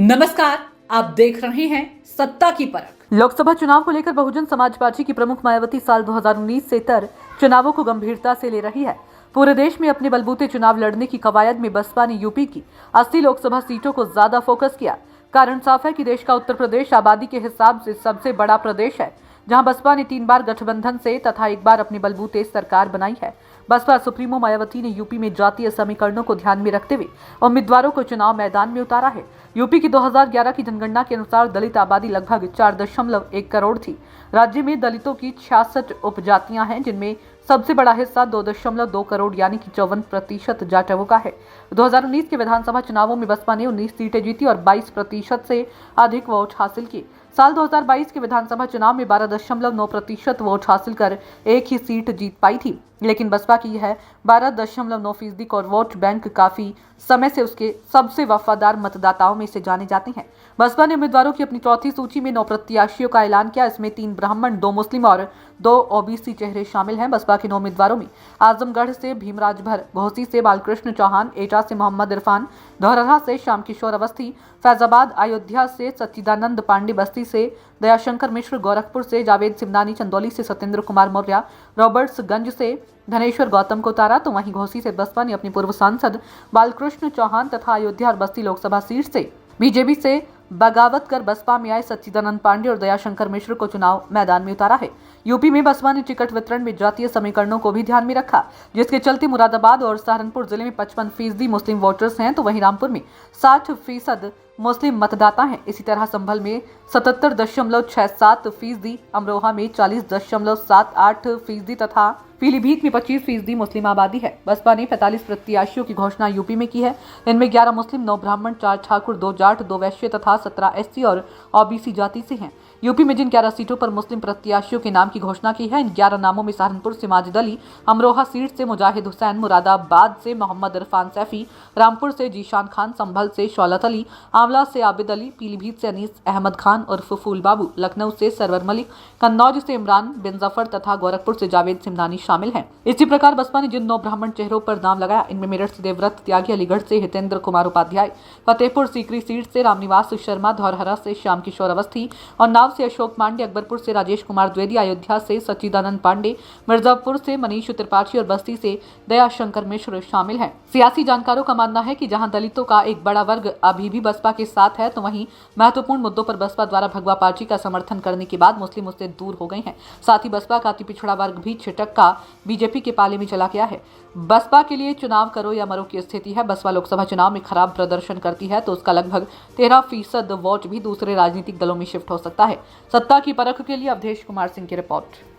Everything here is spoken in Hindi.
नमस्कार, आप देख रहे हैं सत्ता की परख। लोकसभा चुनाव को लेकर बहुजन समाज पार्टी की प्रमुख मायावती साल 2019 से तर चुनावों को गंभीरता से ले रही है। पूरे देश में अपने बलबूते चुनाव लड़ने की कवायद में बसपा ने यूपी की 80 लोकसभा सीटों को ज्यादा फोकस किया। कारण साफ है कि देश का उत्तर प्रदेश आबादी के हिसाब से सबसे बड़ा प्रदेश है, जहां बसपा ने 3 बार गठबंधन से तथा 1 बार अपने बलबूते सरकार बनाई है। बसपा सुप्रीमो मायावती ने यूपी में जातीय समीकरणों को ध्यान में रखते हुए उम्मीदवारों को चुनाव मैदान में उतारा है। यूपी की 2011 की जनगणना के अनुसार दलित आबादी लगभग 4.1 करोड़ थी। राज्य में दलितों की 66 उपजातियां हैं, जिनमें सबसे बड़ा हिस्सा 2.2 करोड़ यानी कि 54% जाटवों का है। 2019 के विधानसभा चुनावों में बसपा ने 19 सीटें जीती और 22% से अधिक वोट हासिल किए। साल 2022 के विधानसभा चुनाव में 12.9% वोट हासिल कर एक ही सीट जीत पाई थी, लेकिन बसपा की यह 12.9% और वोट बैंक काफी समय से उसके सबसे वफादार मतदाताओं में से जाने जाते हैं। बसपा ने उम्मीदवारों की अपनी चौथी सूची में 9 प्रत्याशियों का ऐलान किया। इसमें 3 ब्राह्मण, 2 मुस्लिम और 2 ओबीसी चेहरे शामिल हैं। बसपा के 9 उम्मीदवारों में आजमगढ़ से भीमराज भर, घोसी से बालकृष्ण चौहान, एटा से मोहम्मद इरफान, धौरहरा से श्याम किशोर अवस्थी, फैजाबाद अयोध्या से सच्चिदानंद पांडे, बस्ती से दयाशंकर मिश्र, गोरखपुर से जावेद सिमनानी, चंदौली से सत्येंद्र कुमार मौर्य, रॉबर्ट्सगंज से धनेश्वर गौतम को उतारा। तो वहीं घोसी से बसपा ने अपने पूर्व सांसद बालकृष्ण चौहान तथा अयोध्या और बस्ती लोकसभा सीट से बीजेपी से बगावत कर बसपा में आए सच्चिदानंद पांडे और दयाशंकर मिश्र को चुनाव मैदान में उतारा है। यूपी में बसपा ने टिकट वितरण में जातीय समीकरणों को भी ध्यान में रखा, जिसके चलते मुरादाबाद और सहारनपुर जिले में 55% मुस्लिम वोटर्स हैं, तो वहीं रामपुर में 60% मुस्लिम मतदाता हैं। इसी तरह संभल में 77.67%, अमरोहा में 40.78% तथा पीलीभीत में 25% मुस्लिम आबादी है। बसपा ने 45 प्रत्याशियों की घोषणा यूपी में की है। इनमें 11 मुस्लिम, 9 ब्राह्मण, 4 ठाकुर, 2 जाट, 2 वैश्य तथा 17 एससी और ओबीसी जाति से हैं। यूपी में जिन 11 सीटों पर मुस्लिम प्रत्याशियों के नाम की घोषणा की है, इन 11 नामों में सहारनपुर से माजिद अली, अमरोहा सीट से मुजाहिद हुसैन, मुरादाबाद से मोहम्मद इरफान सैफी, रामपुर से जीशान खान, संभल से शौलत अली, आंवला से आबिद अली, पीलीभीत से अनीस अहमद खान उर्फ फूल बाबू, लखनऊ से सरवर मलिक, कन्नौज से इमरान बिन जफर तथा गोरखपुर से जावेद सिमनानी शामिल हैं। इसी प्रकार बसपा ने जिन 9 ब्राह्मण चेहरों पर नाम लगाया, इनमें मेरठ से देवव्रत त्यागी, अलीगढ़ से हितेंद्र कुमार उपाध्याय, फतेहपुर सीकरी सीट से रामनिवास शर्मा, धौरहरा से श्याम किशोर अवस्थी, उन्नाव से अशोक पांडे, अकबरपुर से राजेश कुमार द्विवेदी, अयोध्या से सच्चिदानंद पांडे, मिर्जापुर से मनीष त्रिपाठी और बस्ती से दयाशंकर मिश्र शामिल हैं। सियासी जानकारों का मानना है कि जहां दलितों का एक बड़ा वर्ग अभी भी बसपा के साथ है, तो वहीं महत्वपूर्ण मुद्दों पर बसपा द्वारा भगवा पार्टी का समर्थन करने के बाद मुस्लिम उससे दूर हो गए हैं। साथ ही बसपा का अति पिछड़ा वर्ग भी छिटक का बीजेपी के पाले में चला गया है। बसपा के लिए चुनाव करो या मरो की स्थिति है। बसपा लोकसभा चुनाव में खराब प्रदर्शन करती है तो उसका लगभग 13% वोट भी दूसरे राजनीतिक दलों में शिफ्ट हो सकता है। सत्ता की परख के लिए अवधेश कुमार सिंह की रिपोर्ट।